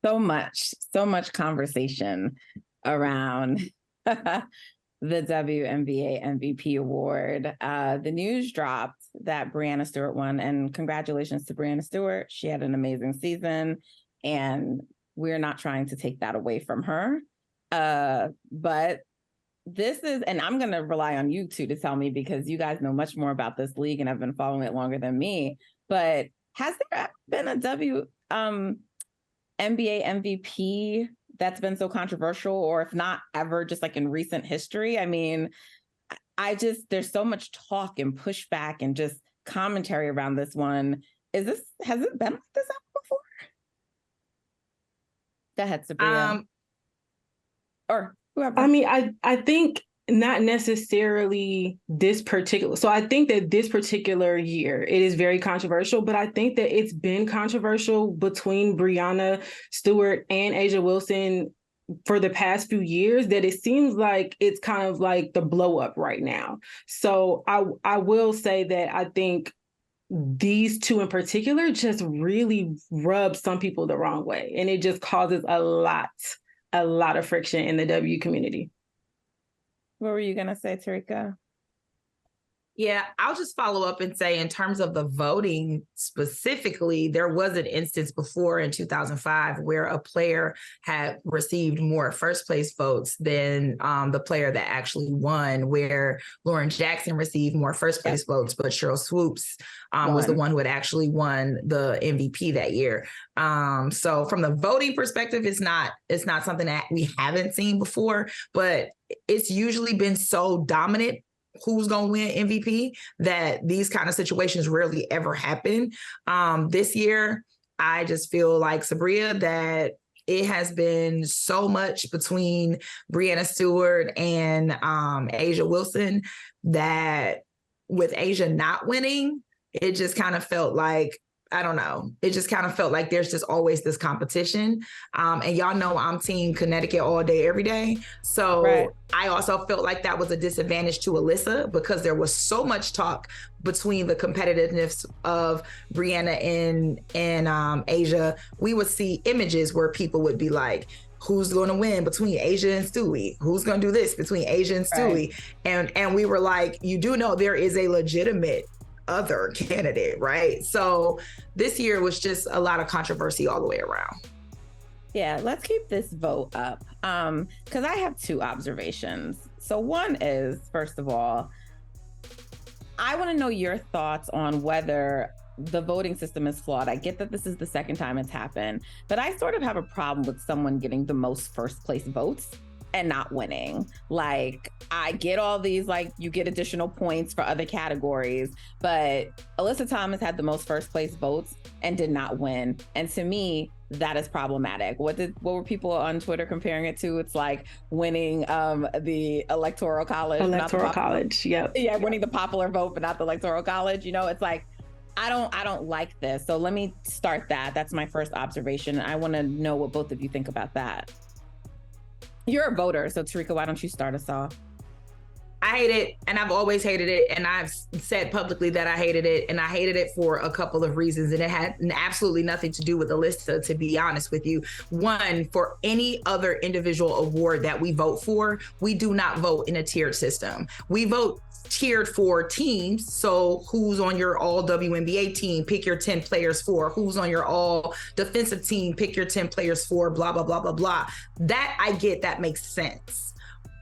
so much conversation around the WNBA MVP award. The news dropped that Breanna Stewart won, and congratulations to Breanna Stewart. She had an amazing season, and we're not trying to take that away from her. But this is, and I'm going to rely on you two to tell me, because you guys know much more about this league and have been following it longer than me. But has there been a NBA MVP that's been so controversial, or if not ever, just like in recent history? I mean, there's so much talk and pushback and just commentary around this one. Has it been like this ever before? Go ahead, Subria. Or whoever. I mean, I think not necessarily this particular. So I think that this particular year, it is very controversial, but I think that it's been controversial between Breanna Stewart and A'ja Wilson for the past few years, that it seems like it's kind of like the blow up right now. So I will say that I think these two in particular just really rub some people the wrong way. And it just causes a lot of friction in the W community. What were you going to say, Terrika? Yeah, I'll just follow up and say, in terms of the voting specifically, there was an instance before in 2005 where a player had received more first place votes than the player that actually won, where Lauren Jackson received more first place votes, but Cheryl Swoops was the one who had actually won the MVP that year. So from the voting perspective, it's not something that we haven't seen before, but it's usually been so dominant who's going to win MVP that these kind of situations rarely ever happen. This year, I just feel like, Subria, that it has been so much between Breanna Stewart and A'ja Wilson that with A'ja not winning, it just kind of felt like, I don't know. It just kind of felt like there's just always this competition. And y'all know I'm team Connecticut all day, every day. So I also felt like that was a disadvantage to Alyssa, because there was so much talk between the competitiveness of Breanna and A'ja. We would see images where people would be like, who's going to win between A'ja and Stewie? Who's going to do this between A'ja and Stewie? And we were like, you do know there is a legitimate other candidate, right? So this year was just a lot of controversy all the way around. Yeah, let's keep this vote up, because I have two observations. So one is, first of all, I want to know your thoughts on whether the voting system is flawed. I get that this is the second time it's happened, but I sort of have a problem with someone getting the most first place votes and not winning. Like, I get all these, like, you get additional points for other categories, but Alyssa Thomas had the most first place votes and did not win. And to me, that is problematic. What were people on Twitter comparing it to? It's like winning the electoral college. Yep. Yeah, winning the popular vote, but not the electoral college. You know, it's like, I don't like this. So let me start that. That's my first observation. I want to know what both of you think about that. You're a voter, so Terrika, why don't you start us off? I hate it, and I've always hated it, and I've said publicly that I hated it, and I hated it for a couple of reasons, and it had absolutely nothing to do with Alyssa, to be honest with you. One, for any other individual award that we vote for, we do not vote in a tiered system. We vote tiered for teams. So who's on your all WNBA team, pick your 10 players for. Who's on your all defensive team, pick your 10 players for, blah, blah, blah, blah, blah. That I get, that makes sense.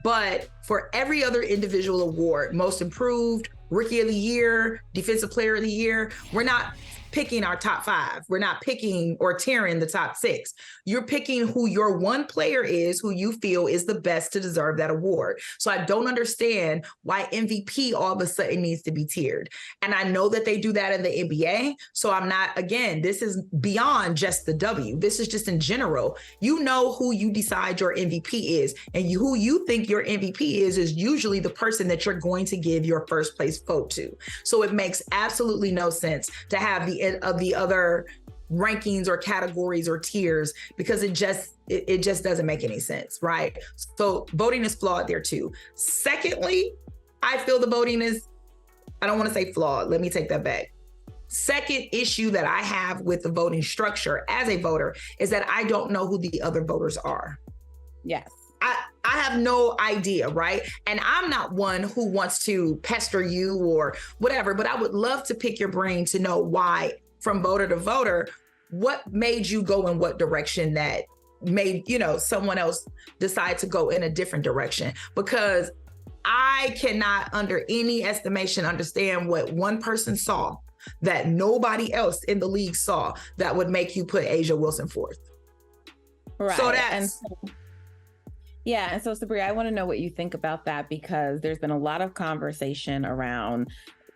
But for every other individual award, most improved, rookie of the year, defensive player of the year, we're not picking our top five. We're not picking or tearing the top six. You're picking who your one player is, who you feel is the best to deserve that award. So I don't understand why MVP all of a sudden needs to be tiered. And I know that they do that in the NBA. So I'm not, again, this is beyond just the W. This is just in general. You know who you decide your MVP is, and who you think your MVP is usually the person that you're going to give your first place vote to. So it makes absolutely no sense to have the other rankings or categories or tiers, because it just doesn't make any sense, right? So voting is flawed there too. Secondly, I feel the voting is, I don't want to say flawed. Let me take that back. second issue that I have with the voting structure as a voter is that I don't know who the other voters are. Yes. I have no idea, right? And I'm not one who wants to pester you or whatever, but I would love to pick your brain to know why, from voter to voter, what made you go in what direction that made, someone else decide to go in a different direction. Because I cannot, under any estimation, understand what one person saw that nobody else in the league saw that would make you put A'ja Wilson fourth. Right. So that's... And so Subria, I want to know what you think about that, because there's been a lot of conversation around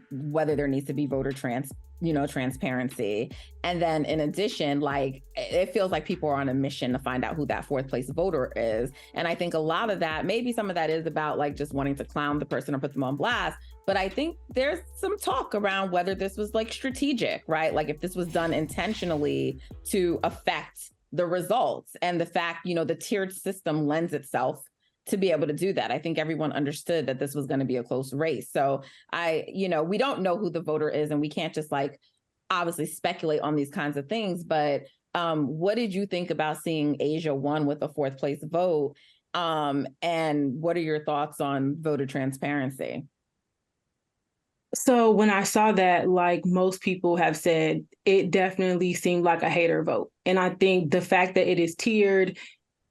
whether there needs to be voter transparency. And then in addition, like, it feels like people are on a mission to find out who that fourth place voter is. And I think a lot of that, maybe some of that is about like just wanting to clown the person or put them on blast. But I think there's some talk around whether this was like strategic, right? Like if this was done intentionally to affect the results, and the fact, the tiered system lends itself to be able to do that. I think everyone understood that this was going to be a close race. So we don't know who the voter is, and we can't just like obviously speculate on these kinds of things. But what did you think about seeing A'ja won with a fourth place vote? And what are your thoughts on voter transparency? So when I saw that, like most people have said, it definitely seemed like a hater vote. And I think the fact that it is tiered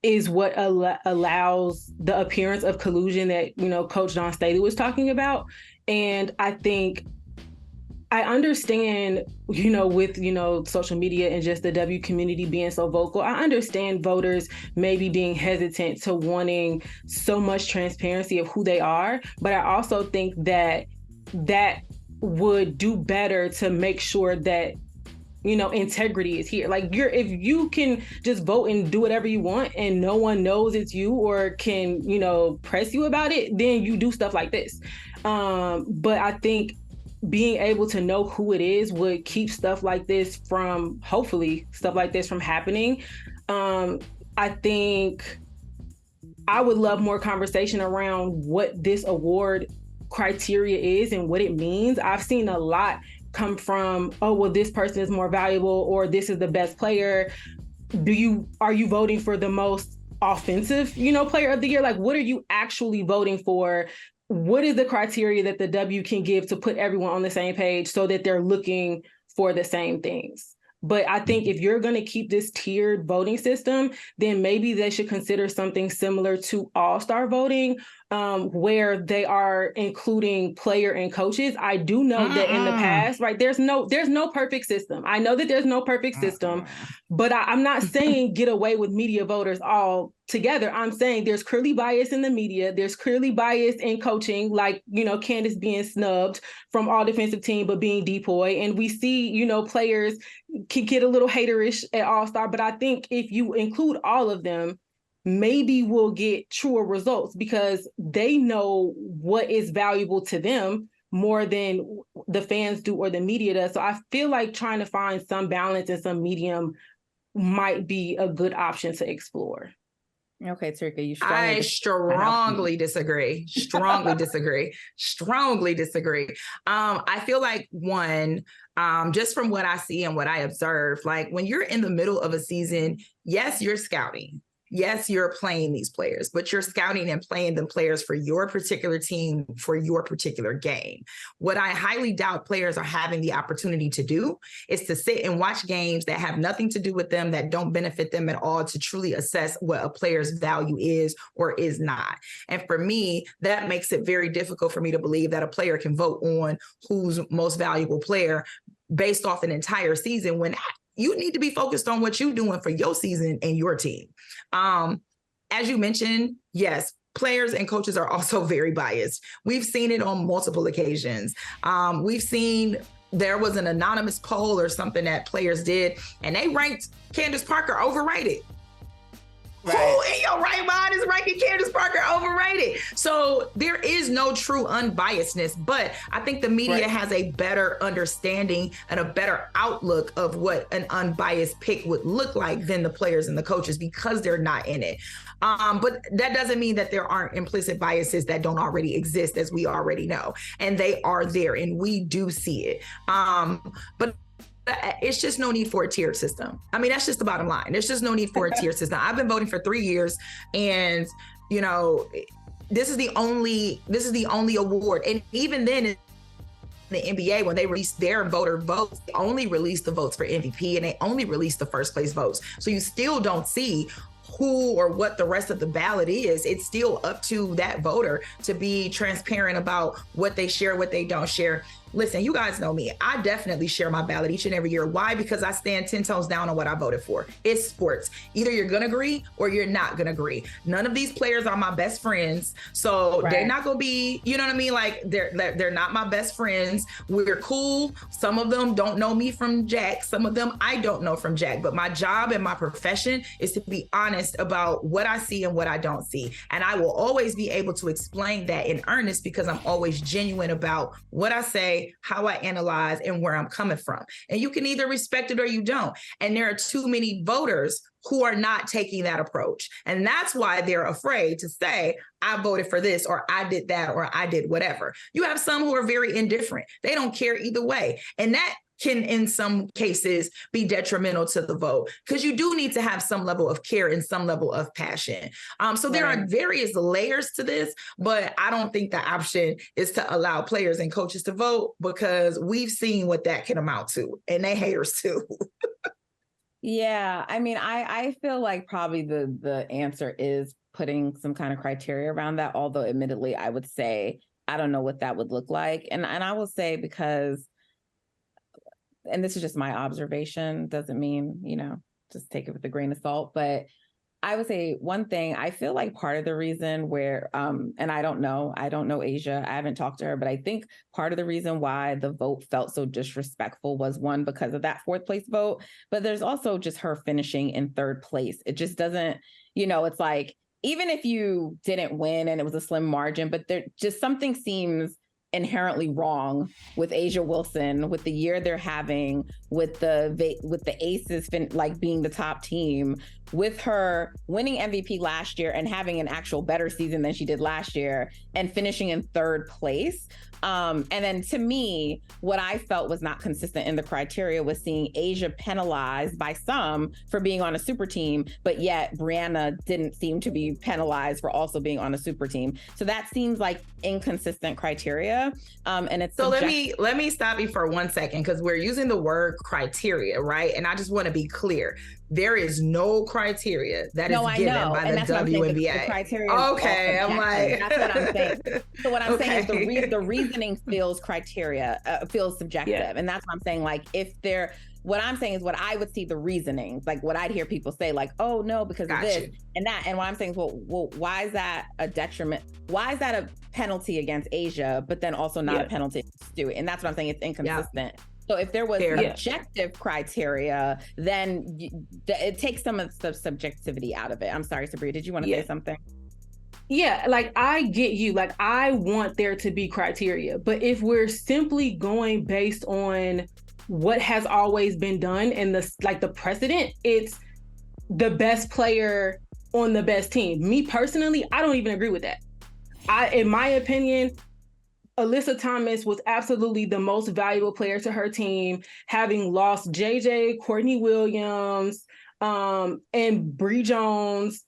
is what allows the appearance of collusion that, Coach Dawn Staley was talking about. And I think I understand, with, social media and just the W community being so vocal, I understand voters maybe being hesitant to wanting so much transparency of who they are. But I also think that would do better to make sure that, integrity is here. Like if you can just vote and do whatever you want and no one knows it's you or can, press you about it, then you do stuff like this. But I think being able to know who it is would keep hopefully stuff like this from happening. I think I would love more conversation around what this award criteria is and what it means. I've seen a lot come from, oh, well, this person is more valuable, or this is the best player. Are you voting for the most offensive, player of the year? Like, what are you actually voting for? What is the criteria that the W can give to put everyone on the same page so that they're looking for the same things? But I think if you're going to keep this tiered voting system, then maybe they should consider something similar to all-star voting, where they are including player and coaches. I do know that in the past, right, there's no perfect system. I know that there's no perfect system, but I'm not saying get away with media voters all together. I'm saying there's clearly bias in the media. There's clearly bias in coaching, like, Candace being snubbed from all defensive team, but being depoy. And we see, players can get a little haterish at all-star. But I think if you include all of them, maybe we'll get truer results because they know what is valuable to them more than the fans do or the media does. So I feel like trying to find some balance and some medium might be a good option to explore. Okay, Terrika, you strongly disagree. Strongly disagree. I feel like just from what I see and what I observe, like when you're in the middle of a season, yes, you're scouting. Yes, you're playing these players, but you're scouting and playing them players for your particular team, for your particular game. What I highly doubt players are having the opportunity to do is to sit and watch games that have nothing to do with them, that don't benefit them at all, to truly assess what a player's value is or is not. And for me, that makes it very difficult for me to believe that a player can vote on who's most valuable player based off an entire season when you need to be focused on what you're doing for your season and your team. As you mentioned, yes, players and coaches are also very biased. We've seen it on multiple occasions. We've seen there was an anonymous poll or something that players did, and they ranked Candace Parker overrated. Who in your right mind is ranking Candace Parker overrated? So there is no true unbiasedness, but I think the media has a better understanding and a better outlook of what an unbiased pick would look like than the players and the coaches because they're not in it. But that doesn't mean that there aren't implicit biases that don't already exist, as we already know. And they are there, and we do see it. But it's just no need for a tiered system. I mean, that's just the bottom line. There's just no need for a tiered system. I've been voting for 3 years, and you know, this is the only award. And even then, in the NBA, when they released their voter votes, they only released the votes for MVP, and they only released the first place votes. So you still don't see who or what the rest of the ballot is. It's still up to that voter to be transparent about what they share, what they don't share. Listen, you guys know me. I definitely share my ballot each and every year. Why? Because I stand 10 toes down on what I voted for. It's sports. Either you're going to agree or you're not going to agree. None of these players are my best friends. So they're not going to be, you know what I mean? Like they're not my best friends. We're cool. Some of them don't know me from Jack. Some of them I don't know from Jack. But my job and my profession is to be honest about what I see and what I don't see. And I will always be able to explain that in earnest because I'm always genuine about what I say, how I analyze, and where I'm coming from. And you can either respect it or you don't. And there are too many voters who are not taking that approach. And that's why they're afraid to say, I voted for this, or I did that, or I did whatever. You have some who are very indifferent. They don't care either way. And that can, in some cases, be detrimental to the vote because you do need to have some level of care and some level of passion. So there are various layers to this, but I don't think the option is to allow players and coaches to vote because we've seen what that can amount to, and they haters too. Yeah, I mean, I feel like probably the answer is putting some kind of criteria around that, although admittedly, I would say, I don't know what that would look like. And I will say because, and this is just my observation, doesn't mean, you know, just take it with a grain of salt, but I would say one thing, I feel like part of the reason where, and I don't know Asia, I haven't talked to her, but I think part of the reason why the vote felt so disrespectful was one, because of that fourth place vote, but there's also just her finishing in third place. It just doesn't, you know, it's like, even if you didn't win and it was a slim margin, but there just something seems inherently wrong with Asia Wilson, with the year they're having, with the Aces like being the top team, with her winning MVP last year and having an actual better season than she did last year and finishing in third place. And then to me, what I felt was not consistent in the criteria was seeing Asia penalized by some for being on a super team, but yet Breanna didn't seem to be penalized for also being on a super team. So that seems like inconsistent criteria. And it's so let me stop you for 1 second, because we're using the word criteria, right? And I just want to be clear. There is no criteria that is given by the WNBA. The criteria okay, I'm like, that's what I'm saying. So what I'm saying is the reasoning feels feels subjective, and that's what I'm saying. Like what I'm saying is what I would see the reasoning, like what I'd hear people say, like, oh no, because of this and that. And what I'm saying is, well, why is that a detriment? Why is that a penalty against Asia, but then also not a penalty against Stewart? And that's what I'm saying. It's inconsistent. Yeah. So if there was objective criteria, then it takes some of the subjectivity out of it. I'm sorry, Subria, did you want to say something? Yeah, like I get you. Like I want there to be criteria, but if we're simply going based on what has always been done and the precedent, it's the best player on the best team. Me personally, I don't even agree with that. In my opinion, Alyssa Thomas was absolutely the most valuable player to her team, having lost JJ, Courtney Williams, and Bree Jones,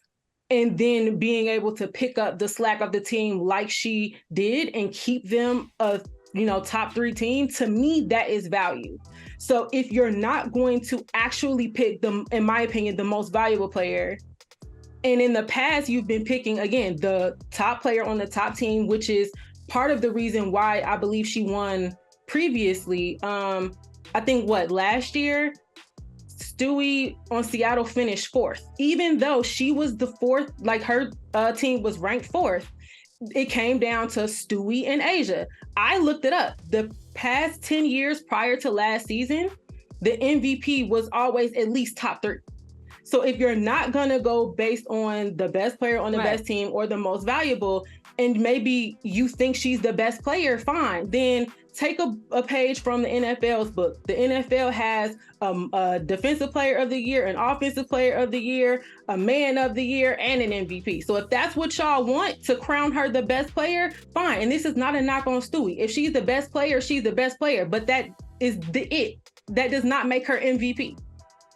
and then being able to pick up the slack of the team like she did and keep them a top 3 team. To me, that is value. So if you're not going to actually pick them, in my opinion, the most valuable player, and in the past you've been picking again the top player on the top team, which is part of the reason why I believe she won previously. I think last year, Stewie on Seattle finished 4th. Even though she was the 4th, like her team was ranked 4th, it came down to Stewie and Asia. I looked it up. The past 10 years prior to last season, the MVP was always at least top 3. So if you're not going to go based on the best player on the best team or the most valuable, and maybe you think she's the best player, fine. Then take a page from the NFL's book. The NFL has a defensive player of the year, an offensive player of the year, a man of the year, and an MVP. So if that's what y'all want to crown her the best player, fine. And this is not a knock on Stewie. If she's the best player, she's the best player. But that is that does not make her MVP.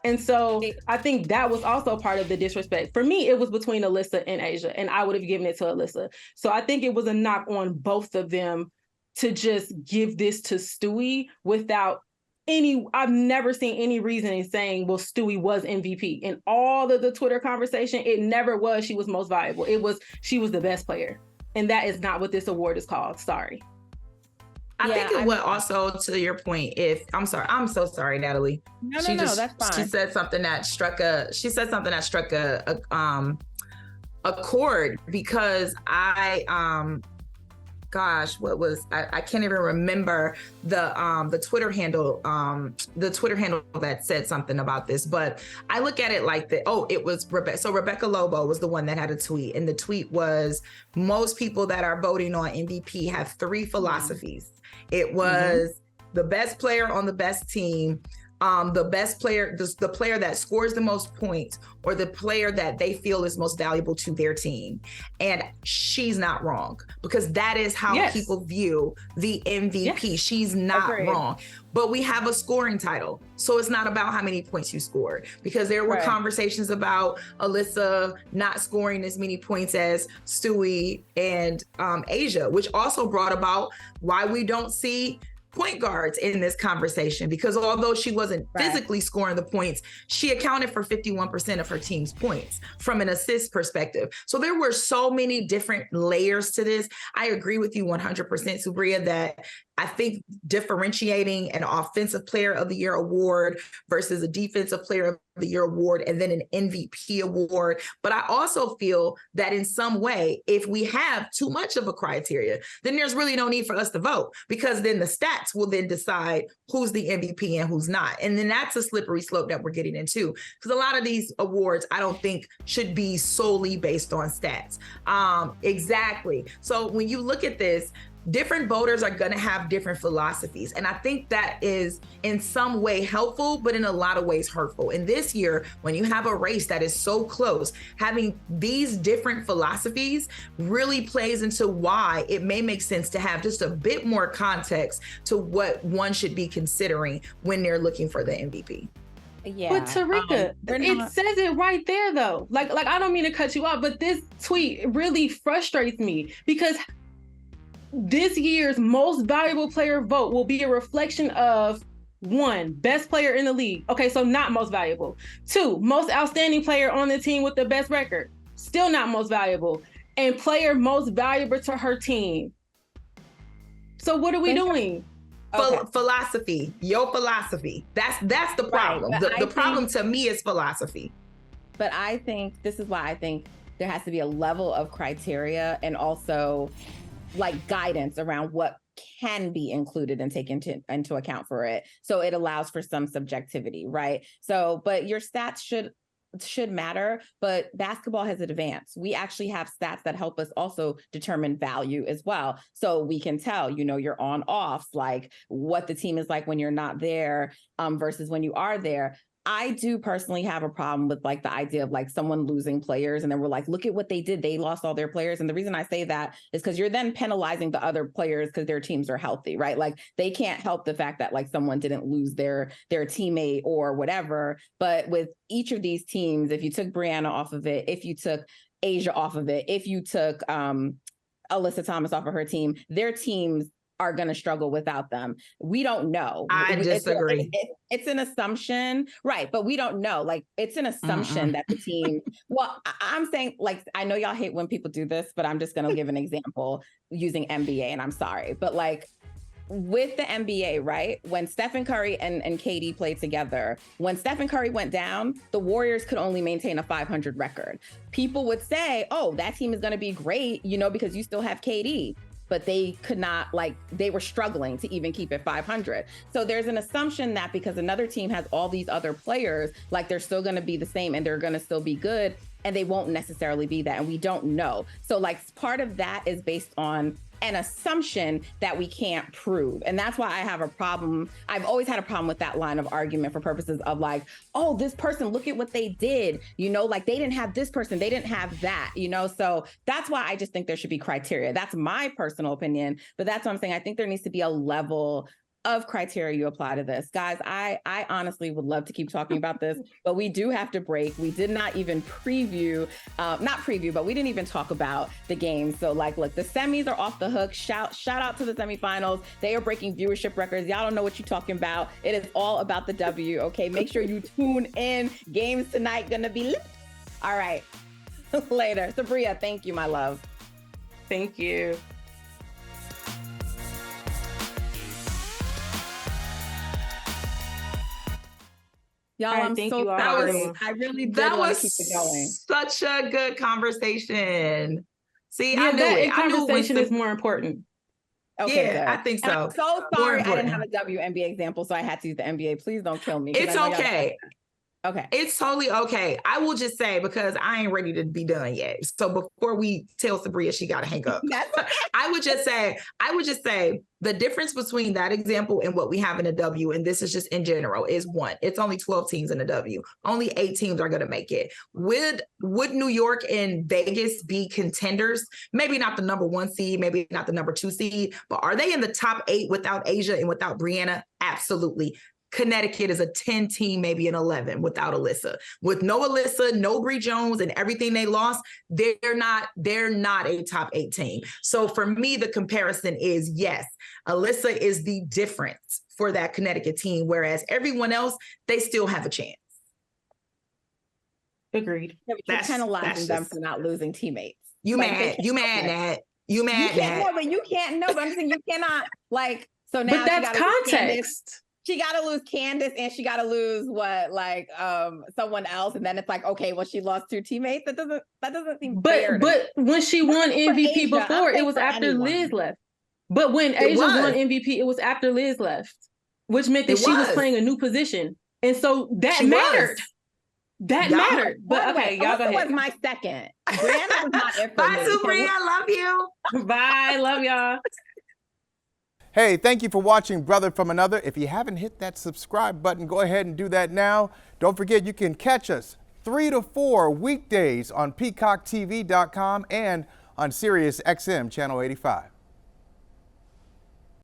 And so I think that was also part of the disrespect. For me, it was between Alyssa and Asia, and I would have given it to Alyssa. So I think it was a knock on both of them to just give this to Stewie without I've never seen any reasoning saying, well, Stewie was MVP. In all of the Twitter conversation, it never was she was most valuable. It was she was the best player. And that is not what this award is called. Sorry. I think it would also, to your point, I'm so sorry, Natalie. No, that's fine. She said something that struck a chord, because I can't even remember the Twitter handle that said something about this, but I look at it like it was Rebecca. So Rebecca Lobo was the one that had a tweet, and the tweet was, most people that are voting on MVP have three philosophies. It was the best player on the best team, the best player, the player that scores the most points, or the player that they feel is most valuable to their team. And she's not wrong, because that is how people view the MVP. Yes. She's not wrong. But we have a scoring title. So it's not about how many points you scored, because there were conversations about Alyssa not scoring as many points as Stewie and Asia, which also brought about why we don't see point guards in this conversation, because although she wasn't physically scoring the points, she accounted for 51% of her team's points from an assist perspective. So there were so many different layers to this. I agree with you 100%, Subria, that I think differentiating an offensive player of the year award versus a defensive player of the year award and then an MVP award. But I also feel that in some way, if we have too much of a criteria, then there's really no need for us to vote, because then the stats will then decide who's the MVP and who's not. And then that's a slippery slope that we're getting into, because a lot of these awards, I don't think should be solely based on stats. Exactly. So when you look at this, different voters are going to have different philosophies. And I think that is in some way helpful, but in a lot of ways hurtful. And this year, when you have a race that is so close, having these different philosophies really plays into why it may make sense to have just a bit more context to what one should be considering when they're looking for the MVP. Yeah. But Terrika, it says it right there though. Like I don't mean to cut you off, but this tweet really frustrates me, because this year's most valuable player vote will be a reflection of 1, best player in the league. Okay, so not most valuable. 2, most outstanding player on the team with the best record. Still not most valuable. And player most valuable to her team. So what are we doing? Philosophy, your philosophy. That's the problem. The problem to me is philosophy. But I think this is why I think there has to be a level of criteria and also like guidance around what can be included and taken into account for it. So it allows for some subjectivity, right? So, but your stats should matter, but basketball has advanced. We actually have stats that help us also determine value as well. So we can tell, your on-offs, like what the team is like when you're not there versus when you are there. I do personally have a problem with like the idea of like someone losing players and then we're like, look at what they did. They lost all their players. And the reason I say that is because you're then penalizing the other players because their teams are healthy, right? Like they can't help the fact that like someone didn't lose their teammate or whatever. But with each of these teams, if you took Breanna off of it, if you took Asia off of it, if you took Alyssa Thomas off of her team, their teams are going to struggle without them. We don't know. I disagree. It's an assumption, right? But we don't know. Like it's an assumption that the team, well, I'm saying like, I know y'all hate when people do this, but I'm just going to give an example using NBA, and I'm sorry, but like with the NBA, right? When Stephen Curry and KD played together, when Stephen Curry went down, the Warriors could only maintain a 500 record. People would say, oh, that team is going to be great, because you still have KD. but they could not, like, they were struggling to even keep it 500. So there's an assumption that because another team has all these other players, like they're still going to be the same and they're going to still be good, and they won't necessarily be that. And we don't know. So like part of that is based on an assumption that we can't prove. And that's why I have a problem. I've always had a problem with that line of argument for purposes of like, oh, this person, look at what they did, you know, like they didn't have this person, they didn't have that, you know? So that's why I just think there should be criteria. That's my personal opinion, but that's what I'm saying. I think there needs to be a level of criteria you apply to this. Guys, I honestly would love to keep talking about this, but we do have to break. We did not even preview, but we didn't even talk about the game. So like, look, the semis are off the hook. Shout out to the semifinals. They are breaking viewership records. Y'all don't know what you're talking about. It is all about the W, okay? Make sure you tune in. Games tonight gonna be lit. All right, later. Subria, thank you, my love. Thank you. Y'all, right, I'm thank so you all. sorry. I really did want to keep it going. Such a good conversation. See, Yeah, I knew that it. conversation is more important. Okay, yeah, good. I think so. And I'm so sorry I didn't have a WNBA example, so I had to use the NBA. Please don't kill me. It's okay. Okay. It's totally okay. I will just say, because I ain't ready to be done yet. So before we tell Subria she got to hang up, I would just say the difference between that example and what we have in a W, and this is just in general, is one, it's only 12 teams in a W. Only 8 teams are going to make it. Would New York and Vegas be contenders? Maybe not the number 1 seed, maybe not the number 2 seed, but are they in the top 8 without Asia and without Breanna? Absolutely. Connecticut is a 10 team, maybe an 11 without Alyssa. With no Alyssa, no Bree Jones, and everything they lost, they're not a top 8 team. So for me, the comparison is, yes, Alyssa is the difference for that Connecticut team, whereas everyone else, they still have a chance. Agreed. Yeah, but you're penalizing them for not losing teammates. You mad, Nat. You mad, Nat. No, but you can't know. But I'm saying you cannot, like, so now. But that's context. She got to lose Candace and she got to lose someone else, and then it's like, okay, well, she lost 2 teammates. That doesn't seem fair. But when she won MVP before, it was after Liz left. But when Asia won MVP, it was after Liz left, which meant that she was playing a new position, and so that mattered. That mattered. But okay, y'all go ahead. Was my second. Breanna was not it for Bye, me. Subria. I love you. Bye. Love y'all. Hey, thank you for watching Brother from Another. If you haven't hit that subscribe button, go ahead and do that now. Don't forget, you can catch us 3 to 4 weekdays on PeacockTV.com and on Sirius XM Channel 85.